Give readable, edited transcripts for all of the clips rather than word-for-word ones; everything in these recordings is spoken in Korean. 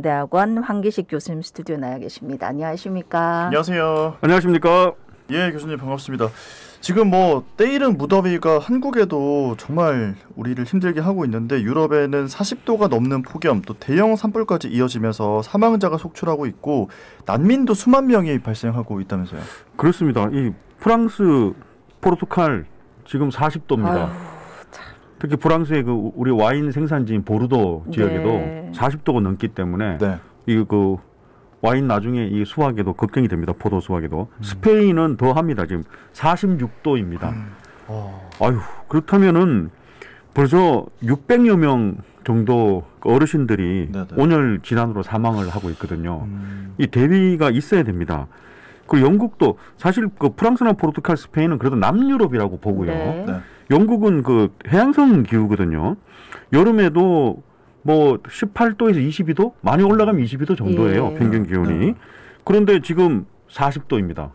대학원 황기식 교수님 스튜디오에 나와 계십니다. 안녕하십니까? 안녕하세요. 안녕하십니까? 예, 교수님 반갑습니다. 지금 뭐 때이른 무더위가 한국에도 정말 우리를 힘들게 하고 있는데 유럽에는 40도가 넘는 폭염 또 대형 산불까지 이어지면서 사망자가 속출하고 있고 난민도 수만 명이 발생하고 있다면서요. 그렇습니다. 이 프랑스, 포르투갈 지금 40도입니다. 특히 프랑스의 그 우리 와인 생산지인 보르도 지역에도 네. 40도가 넘기 때문에 네. 이 그 와인 나중에 이 수확에도 걱정이 됩니다. 포도 수확에도. 스페인은 더 합니다. 지금 46도입니다. 아유, 그렇다면은 벌써 600여 명 정도 어르신들이 네네. 온열 질환으로 사망을 하고 있거든요. 이 대비가 있어야 됩니다. 그리고 영국도 사실 그 프랑스나 포르투갈, 스페인은 그래도 남유럽이라고 보고요. 네. 네. 영국은 그 해양성 기후거든요. 여름에도 뭐 18도에서 22도? 많이 올라가면 22도 정도예요. 예. 평균 기온이. 네. 그런데 지금 40도입니다.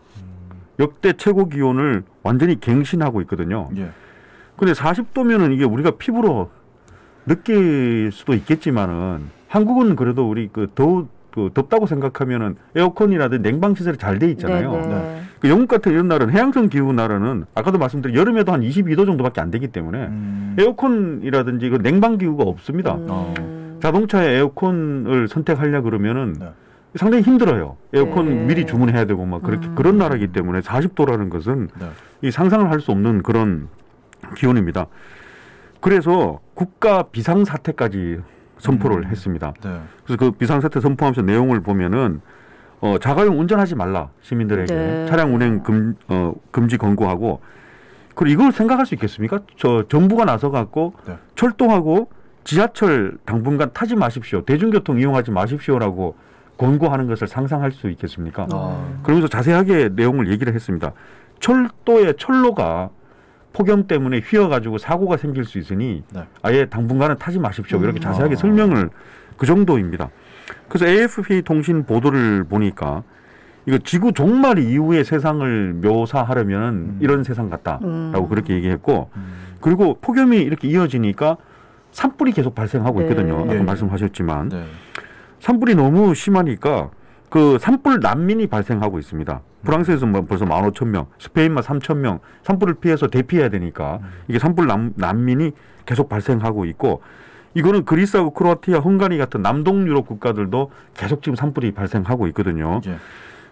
역대 최고 기온을 완전히 갱신하고 있거든요. 예. 근데 40도면은 이게 우리가 피부로 느낄 수도 있겠지만은 한국은 그래도 우리 그 덥다고 생각하면은 에어컨이라든지 냉방 시설이 잘 돼 있잖아요. 네네. 네. 그 영국 같은 이런 나라는 해양성 기후 나라는 아까도 말씀드린 여름에도 한 22도 정도밖에 안 되기 때문에 에어컨이라든지 그 냉방 기구가 없습니다. 자동차에 에어컨을 선택하려 그러면은 네. 상당히 힘들어요. 에어컨 네. 미리 주문해야 되고 막 그렇게 그런 나라이기 때문에 40도라는 것은 네. 이 상상을 할 수 없는 그런 기온입니다. 그래서 국가 비상사태까지 선포를 했습니다. 네. 그래서 그 비상사태 선포하면서 내용을 보면은 자가용 운전하지 말라 시민들에게 네. 차량 운행 금지 권고하고 그리고 이걸 생각할 수 있겠습니까? 정부가 나서 갖고 네. 철도하고 지하철 당분간 타지 마십시오. 대중교통 이용하지 마십시오라고 권고하는 것을 상상할 수 있겠습니까? 그러면서 자세하게 내용을 얘기를 했습니다. 철도의 철로가 폭염 때문에 휘어가지고 사고가 생길 수 있으니 네. 아예 당분간은 타지 마십시오. 이렇게 자세하게 설명을 그 정도입니다. 그래서 AFP 통신 보도를 보니까 이거 지구 종말 이후의 세상을 묘사하려면 이런 세상 같다라고 그렇게 얘기했고 그리고 폭염이 이렇게 이어지니까 산불이 계속 발생하고 네. 있거든요. 아까 네. 말씀하셨지만 네. 산불이 너무 심하니까 그 산불 난민이 발생하고 있습니다. 프랑스에서 뭐 벌써 15,000명, 스페인만 3,000명 산불을 피해서 대피해야 되니까 이게 산불 난민이 계속 발생하고 있고 이거는 그리스하고 크로아티아, 헝가리 같은 남동 유럽 국가들도 계속 지금 산불이 발생하고 있거든요. 예.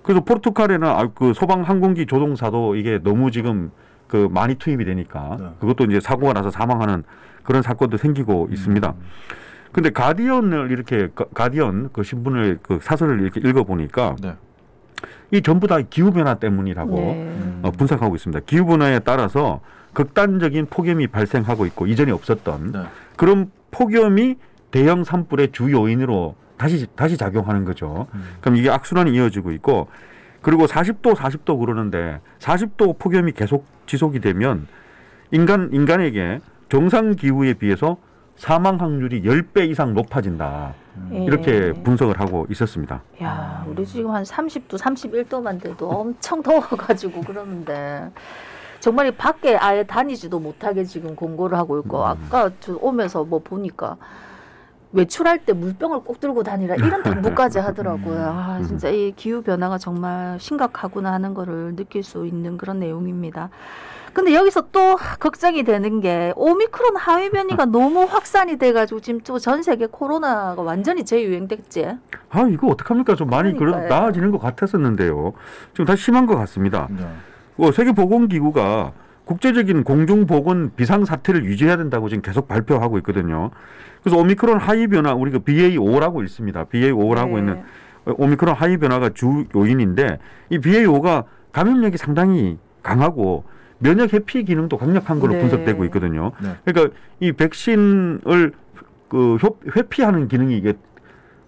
그래서 포르투갈에는 그 소방 항공기 조종사도 이게 너무 지금 그 많이 투입이 되니까 네. 그것도 이제 사고가 나서 사망하는 그런 사건도 생기고 있습니다. 근데 가디언 그 신문을 그 사설을 이렇게 읽어보니까 네. 이 전부 다 기후변화 때문이라고 네. 분석하고 있습니다. 기후변화에 따라서 극단적인 폭염이 발생하고 있고 이전에 없었던 네. 그런 폭염이 대형 산불의 주 요인으로 다시 작용하는 거죠. 그럼 이게 악순환이 이어지고 있고 그리고 40도 그러는데 40도 폭염이 계속 지속이 되면 인간에게 정상 기후에 비해서 사망 확률이 10배 이상 높아진다. 이렇게 분석을 하고 있었습니다. 야, 우리 지금 한 30도, 31도만 돼도 엄청 더워가지고 그러는데 정말 이 밖에 아예 다니지도 못하게 지금 공고를 하고 있고 아까 저 오면서 뭐 보니까 외출할 때 물병을 꼭 들고 다니라 이런 당부까지 하더라고요. 아, 진짜 이 기후 변화가 정말 심각하구나 하는 거를 느낄 수 있는 그런 내용입니다. 근데 여기서 또 걱정이 되는 게 오미크론 하위 변이가 너무 확산이 돼가지고 지금 또 전 세계 코로나가 완전히 재유행됐지. 아 이거 어떡합니까? 좀 많이 그러니까요. 나아지는 것 같았었는데요. 지금 다시 심한 것 같습니다. 네. 세계보건기구가 국제적인 공중보건 비상사태를 유지해야 된다고 지금 계속 발표하고 있거든요. 그래서 오미크론 하위 변화 우리가 BA5라고 있습니다. BA5라고 네. 있는 오미크론 하위 변화가 주 요인인데 이 BA5가 감염력이 상당히 강하고 면역 회피 기능도 강력한 걸로 네. 분석되고 있거든요. 네. 그러니까 이 백신을 그 회피하는 기능이 이게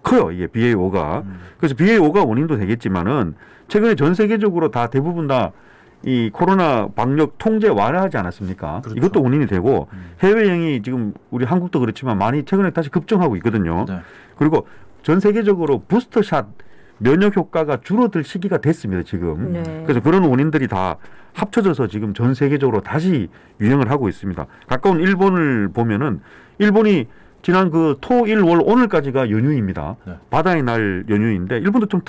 커요. 이게 BA5가. 그래서 BA5가 원인도 되겠지만은 최근에 전 세계적으로 다 대부분 다 이 코로나 방역 통제 완화하지 않았습니까? 그렇죠. 이것도 원인이 되고 해외여행이 지금 우리 한국도 그렇지만 많이 최근에 다시 급증하고 있거든요. 네. 그리고 전 세계적으로 부스터샷 면역 효과가 줄어들 시기가 됐습니다. 지금. 네. 그래서 그런 원인들이 다 합쳐져서 지금 전 세계적으로 다시 유행을 하고 있습니다. 가까운 일본을 보면은 일본이 지난 그 토, 일, 월 오늘까지가 연휴입니다. 네. 바다의 날 연휴인데 일본도 좀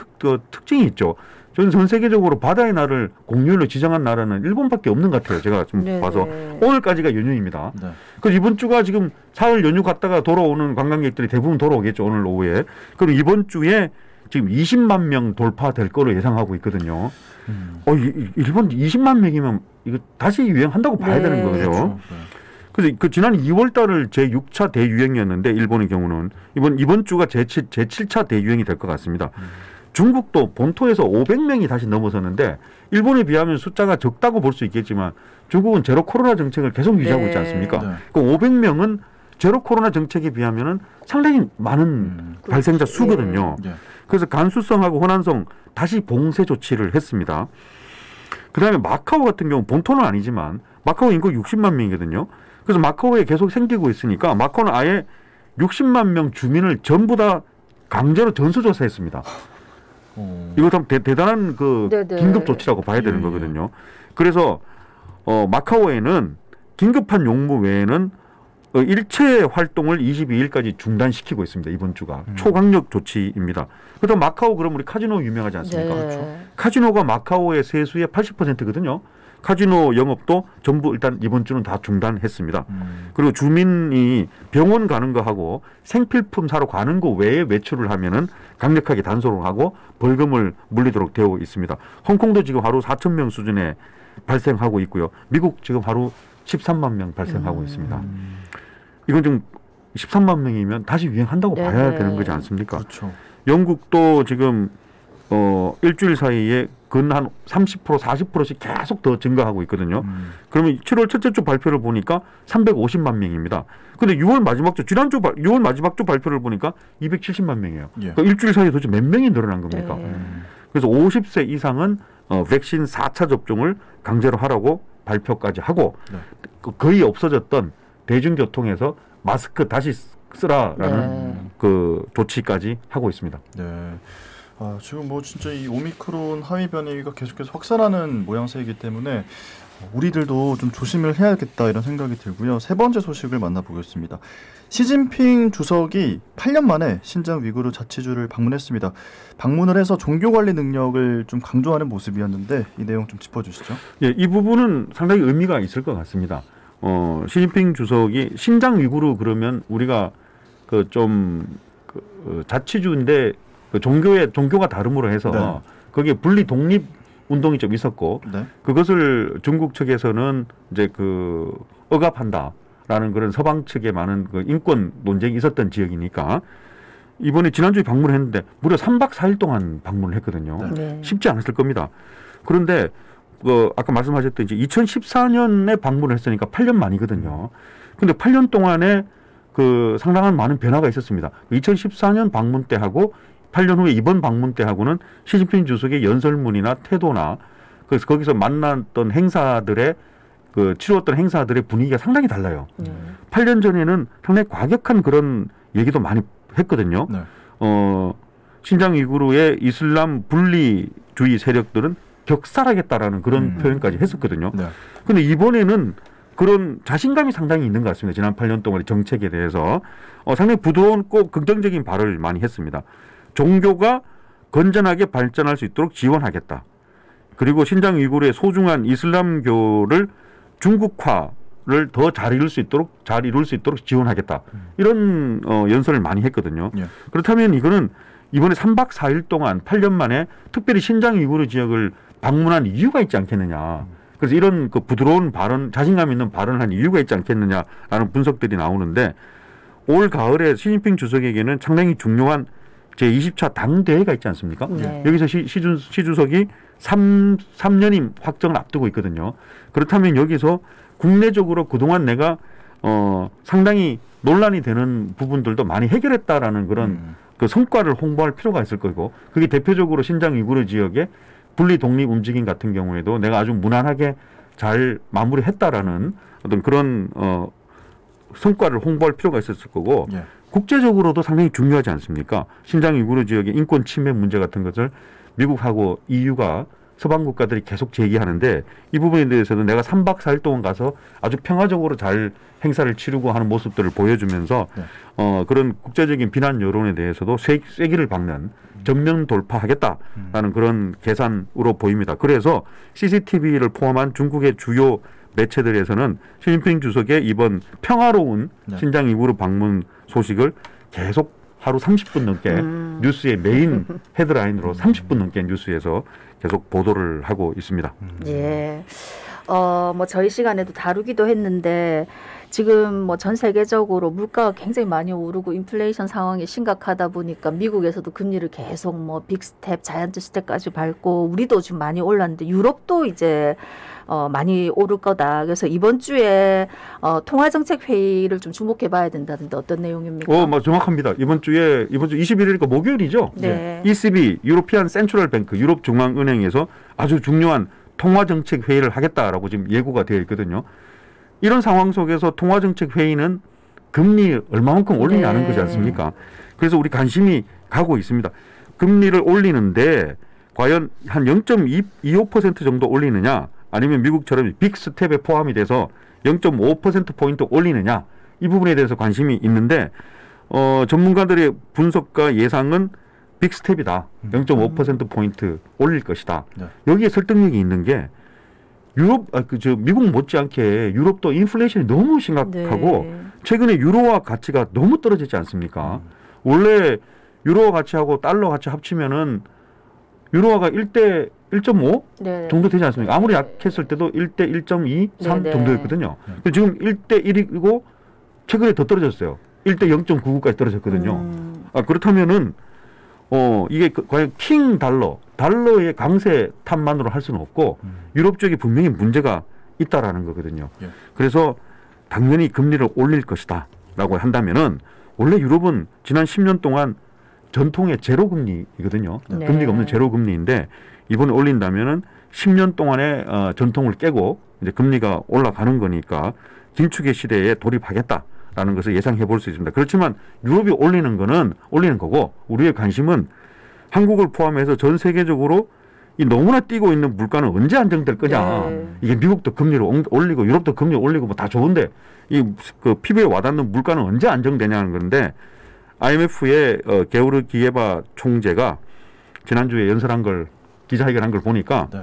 특징이 있죠. 저는 전 세계적으로 바다의 날을 공휴일로 지정한 나라는 일본밖에 없는 것 같아요. 제가 좀 네네. 봐서 오늘까지가 연휴입니다. 네. 그래서 이번 주가 지금 사흘 연휴 갔다가 돌아오는 관광객들이 대부분 돌아오겠죠. 오늘 오후에. 그럼 이번 주에 지금 20만 명 돌파될 거로 예상하고 있거든요. 일본 20만 명이면 이거 다시 유행한다고 봐야 네. 되는 거죠. 그렇죠. 네. 그래서 그 지난 2월 달을 제6차 대유행이었는데 일본의 경우는 이번 주가 제7차 대유행이 될 것 같습니다. 중국도 본토에서 500명이 다시 넘어섰는데 일본에 비하면 숫자가 적다고 볼 수 있겠지만 중국은 제로 코로나 정책을 계속 유지하고 네. 있지 않습니까? 네. 그 500명은 제로 코로나 정책에 비하면은 상당히 많은 발생자 그렇죠. 수거든요. 예. 그래서 간수성하고 호난성 다시 봉쇄 조치를 했습니다. 그다음에 마카오 같은 경우 본토는 아니지만 마카오 인구 60만 명이거든요. 그래서 마카오에 계속 생기고 있으니까 마카오는 아예 60만 명 주민을 전부 다 강제로 전수조사했습니다. 이거 참 대단한 그 네네. 긴급 조치라고 봐야 되는 예, 거거든요. 그래서 마카오에는 긴급한 용무 외에는 일체 활동을 22일까지 중단시키고 있습니다. 이번 주가 초강력 조치입니다. 그다음 마카오 그럼 우리 카지노 유명하지 않습니까? 네. 카지노가 마카오의 세수의 80%거든요. 카지노 영업도 전부 일단 이번 주는 다 중단했습니다. 그리고 주민이 병원 가는 거 하고 생필품 사러 가는 거 외에 외출을 하면은 강력하게 단속을 하고 벌금을 물리도록 되어 있습니다. 홍콩도 지금 하루 4천 명 수준에 발생하고 있고요. 미국 지금 하루 13만 명 발생하고 있습니다. 이건 좀 13만 명이면 다시 유행한다고 네네. 봐야 되는 거지 않습니까? 그렇죠. 영국도 지금 일주일 사이에 근 한 30% 40%씩 계속 더 증가하고 있거든요. 그러면 7월 첫째 주 발표를 보니까 350만 명입니다. 근데 6월 마지막 주 6월 마지막 주 발표를 보니까 270만 명이에요. 예. 그러니까 일주일 사이에 도대체 몇 명이 늘어난 겁니까? 네. 그래서 50세 이상은 백신 4차 접종을 강제로 하라고 발표까지 하고 네. 거의 없어졌던 대중교통에서 마스크 다시 쓰라라는 네. 그 조치까지 하고 있습니다. 네. 지금 뭐 진짜 이 오미크론 하위 변이가 계속해서 확산하는 모양새이기 때문에 우리들도 좀 조심을 해야겠다 이런 생각이 들고요. 세 번째 소식을 만나보겠습니다. 시진핑 주석이 8년 만에 신장 위구르 자치주를 방문했습니다. 방문을 해서 종교관리 능력을 좀 강조하는 모습이었는데 이 내용 좀 짚어주시죠. 예, 이 부분은 상당히 의미가 있을 것 같습니다. 시진핑 주석이 신장 위구르 그러면 우리가 그 좀 자치주인데 그 종교가 다름으로 해서 네. 거기에 분리 독립 운동이 좀 있었고 네. 그것을 중국 측에서는 이제 그 억압한다라는 그런 서방 측의 많은 그 인권 논쟁이 있었던 지역이니까 이번에 지난주에 방문했는데 무려 3박 4일 동안 방문을 했거든요. 네. 쉽지 않았을 겁니다. 그런데 아까 말씀하셨던 이제 2014년에 방문을 했으니까 8년 만이거든요. 근데 8년 동안에 그 상당한 많은 변화가 있었습니다. 2014년 방문 때 하고 8년 후에 이번 방문 때 하고는 시진핑 주석의 연설문이나 태도나 그래서 거기서 만났던 행사들의 그 치루었던 행사들의 분위기가 상당히 달라요. 8년 전에는 상당히 과격한 그런 얘기도 많이 했거든요. 네. 신장 위구르의 이슬람 분리주의 세력들은 격살하겠다라는 그런 표현까지 했었거든요. 네. 근데 이번에는 그런 자신감이 상당히 있는 것 같습니다. 지난 8년 동안의 정책에 대해서 상당히 부드럽고 긍정적인 발언을 많이 했습니다. 종교가 건전하게 발전할 수 있도록 지원하겠다. 그리고 신장 위구르의 소중한 이슬람교를 중국화를 더 잘 이룰 수 있도록 지원하겠다. 이런 연설을 많이 했거든요. 예. 그렇다면 이거는 이번에 3박 4일 동안 8년 만에 특별히 신장 위구르 지역을 방문한 이유가 있지 않겠느냐. 그래서 이런 그 부드러운 발언, 자신감 있는 발언을 한 이유가 있지 않겠느냐라는 분석들이 나오는데 올 가을에 시진핑 주석에게는 상당히 중요한 제20차 당대회가 있지 않습니까? 네. 여기서 시 주석이 3년임 확정을 앞두고 있거든요. 그렇다면 여기서 국내적으로 그동안 내가 상당히 논란이 되는 부분들도 많이 해결했다라는 그런 그 성과를 홍보할 필요가 있을 거고 그게 대표적으로 신장 위구르 지역의 분리 독립 움직임 같은 경우에도 내가 아주 무난하게 잘 마무리했다라는 어떤 그런 성과를 홍보할 필요가 있었을 거고 예. 국제적으로도 상당히 중요하지 않습니까? 신장 위구르 지역의 인권 침해 문제 같은 것을 미국하고 EU가 서방 국가들이 계속 제기하는데 이 부분에 대해서는 내가 3박 4일 동안 가서 아주 평화적으로 잘 행사를 치르고 하는 모습들을 보여주면서 그런 국제적인 비난 여론에 대해서도 쐐기를 박는 전면 돌파하겠다라는 그런 계산으로 보입니다. 그래서 CCTV를 포함한 중국의 주요 매체들에서는 시진핑 주석의 이번 평화로운 신장 이구르 방문 소식을 계속 하루 30분 넘게 뉴스의 메인 헤드라인으로 30분 넘게 뉴스에서 계속 보도를 하고 있습니다. 예. 뭐 저희 시간에도 다루기도 했는데 지금 뭐 전 세계적으로 물가가 굉장히 많이 오르고 인플레이션 상황이 심각하다 보니까 미국에서도 금리를 계속 뭐 빅스텝, 자이언트 스텝까지 밟고 우리도 지금 많이 올랐는데 유럽도 이제 많이 오를 거다. 그래서 이번 주에 통화정책 회의를 좀 주목해 봐야 된다는데 어떤 내용입니까? 뭐 정확합니다. 이번 주 21일이니까 목요일이죠. 네. ECB, 유로피안 센트럴 뱅크, 유럽 중앙은행에서 아주 중요한 통화정책 회의를 하겠다라고 지금 예고가 되어 있거든요. 이런 상황 속에서 통화정책 회의는 금리 얼마만큼 올리냐는 네. 거지 않습니까? 그래서 우리 관심이 가고 있습니다. 금리를 올리는데 과연 한 0.25% 정도 올리느냐 아니면 미국처럼 빅스텝에 포함이 돼서 0.5%포인트 올리느냐 이 부분에 대해서 관심이 있는데 전문가들의 분석과 예상은 빅스텝이다. 0.5%포인트 올릴 것이다. 네. 여기에 설득력이 있는 게 미국 못지않게 유럽도 인플레이션이 너무 심각하고 네. 최근에 유로화 가치가 너무 떨어지지 않습니까? 원래 유로화 가치하고 달러 가치 합치면은 유로화가 1대 1.5 네. 정도 되지 않습니까? 아무리 약했을 때도 1대 1.2, 3 네네. 정도였거든요. 지금 1대 1이고 최근에 더 떨어졌어요. 1대 0.99까지 떨어졌거든요. 그렇다면은 이게 과연 킹 달러의 강세 탓만으로 할 수는 없고 유럽 쪽에 분명히 문제가 있다라는 거거든요. 예. 그래서 당연히 금리를 올릴 것이다라고 한다면은 원래 유럽은 지난 10년 동안 전통의 제로 금리이거든요. 네. 금리가 없는 제로 금리인데 이번에 올린다면은 10년 동안의 전통을 깨고 이제 금리가 올라가는 거니까 긴축의 시대에 돌입하겠다라는 것을 예상해 볼 수 있습니다. 그렇지만 유럽이 올리는 거고 우리의 관심은 한국을 포함해서 전 세계적으로 이 너무나 뛰고 있는 물가는 언제 안정될 거냐. 네. 이게 미국도 금리를 올리고 유럽도 금리 올리고 뭐 다 좋은데 그 피부에 와닿는 물가는 언제 안정되냐는 건데 IMF의 게오르 기예바 총재가 지난주에 기자회견한 걸 보니까 네.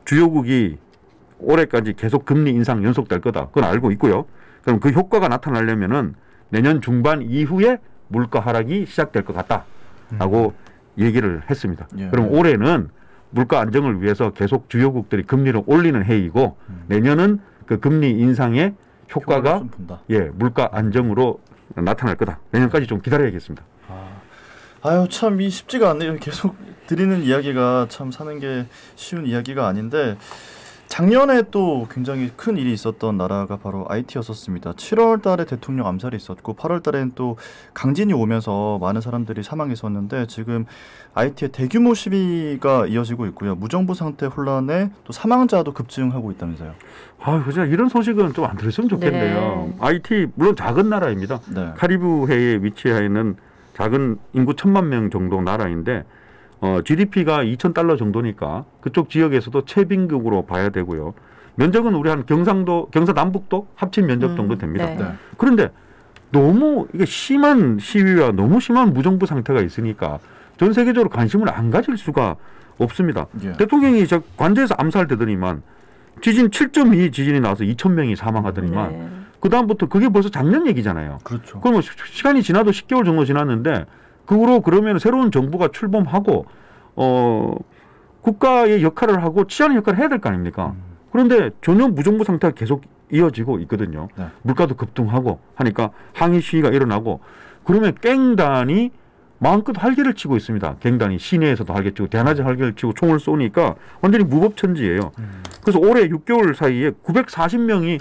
주요국이 올해까지 계속 금리 인상 연속될 거다. 그건 알고 있고요. 그럼 그 효과가 나타나려면은 내년 중반 이후에 물가 하락이 시작될 것 같다라고 얘기를 했습니다. 예. 그럼 올해는 물가 안정을 위해서 계속 주요국들이 금리를 올리는 해이고 내년은 그 금리 인상의 효과가 좀 본다. 물가 안정으로 나타날 거다. 내년까지 좀 기다려야겠습니다. 아유 참 이 쉽지가 않네요. 계속 드리는 이야기가 참 사는 게 쉬운 이야기가 아닌데 작년에 또 굉장히 큰 일이 있었던 나라가 바로 IT였었습니다. 7월 달에 대통령 암살이 있었고 8월 달에는 또 강진이 오면서 많은 사람들이 사망했었는데 지금 IT의 대규모 시위가 이어지고 있고요. 무정부 상태 혼란에 또 사망자도 급증하고 있다면서요. 그죠. 이런 소식은 좀 안 들었으면 좋겠네요. 네. IT 물론 작은 나라입니다. 네. 카리브해에 위치해 있는 작은 인구 1,000만 명 정도 나라인데 GDP가 $2,000 정도니까 그쪽 지역에서도 최빈국으로 봐야 되고요. 면적은 우리 한 경상남북도 합친 면적 정도 됩니다. 네. 네. 그런데 너무 이게 심한 시위와 너무 심한 무정부 상태가 있으니까 전 세계적으로 관심을 안 가질 수가 없습니다. 예. 대통령이 관저에서 암살되더니만 지진 7.2 지진이 나와서 2,000명이 사망하더니만 네. 그 다음부터 그게 벌써 작년 얘기잖아요. 그렇죠. 그럼 시간이 지나도 10개월 정도 지났는데 그 후로 그러면 새로운 정부가 출범하고 국가의 역할을 하고 치안의 역할을 해야 될 거 아닙니까? 그런데 전혀 무정부 상태가 계속 이어지고 있거든요. 네. 물가도 급등하고 하니까 항의 시위가 일어나고 그러면 갱단이 마음껏 활개를 치고 있습니다. 갱단이 시내에서도 활개 치고 대낮에 활개를 치고 총을 쏘니까 완전히 무법천지예요. 그래서 올해 6개월 사이에 940명이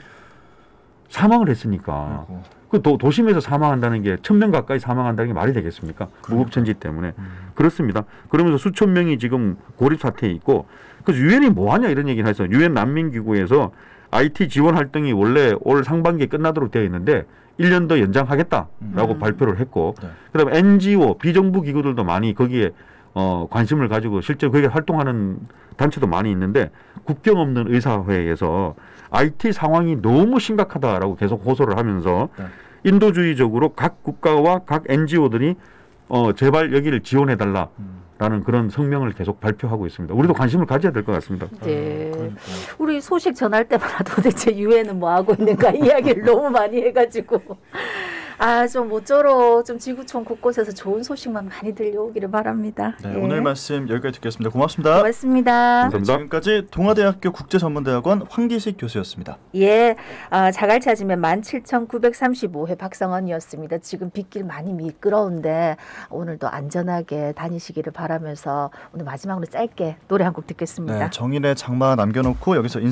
사망을 했으니까 아이고. 그 도심에서 사망한다는 게 1,000명 가까이 사망한다는 게 말이 되겠습니까? 무법천지 때문에. 그렇습니다. 그러면서 수천 명이 지금 고립 사태에 있고 그래서 유엔이 뭐하냐 이런 얘기를 해서 유엔 난민기구에서 IT 지원 활동이 원래 올 상반기에 끝나도록 되어 있는데 1년 더 연장하겠다라고 발표를 했고 네. 그다음에 NGO 비정부 기구들도 많이 거기에 관심을 가지고 실제 그게 활동하는 단체도 많이 있는데 국경 없는 의사회에서 IT 상황이 너무 심각하다라고 계속 호소를 하면서 네. 인도주의적으로 각 국가와 각 NGO들이 제발 여기를 지원해달라라는 그런 성명을 계속 발표하고 있습니다. 우리도 관심을 가져야 될 것 같습니다. 네. 그러니까요. 우리 소식 전할 때마다 도대체 유엔은 뭐 하고 있는가 이야기를 너무 많이 해가지고 좀 모쪼록 좀 지구촌 곳곳에서 좋은 소식만 많이 들려오기를 바랍니다. 네, 예. 오늘 말씀 여기까지 듣겠습니다. 고맙습니다. 고맙습니다. 감사합니다. 지금까지 동아대학교 국제전문대학원 황기식 교수였습니다. 예, 자갈 찾으면 17,935회 박성원이었습니다. 지금 빗길 많이 미끄러운데 오늘도 안전하게 다니시기를 바라면서 오늘 마지막으로 짧게 노래 한 곡 듣겠습니다. 네, 정인의 장마 남겨놓고 여기서 인사.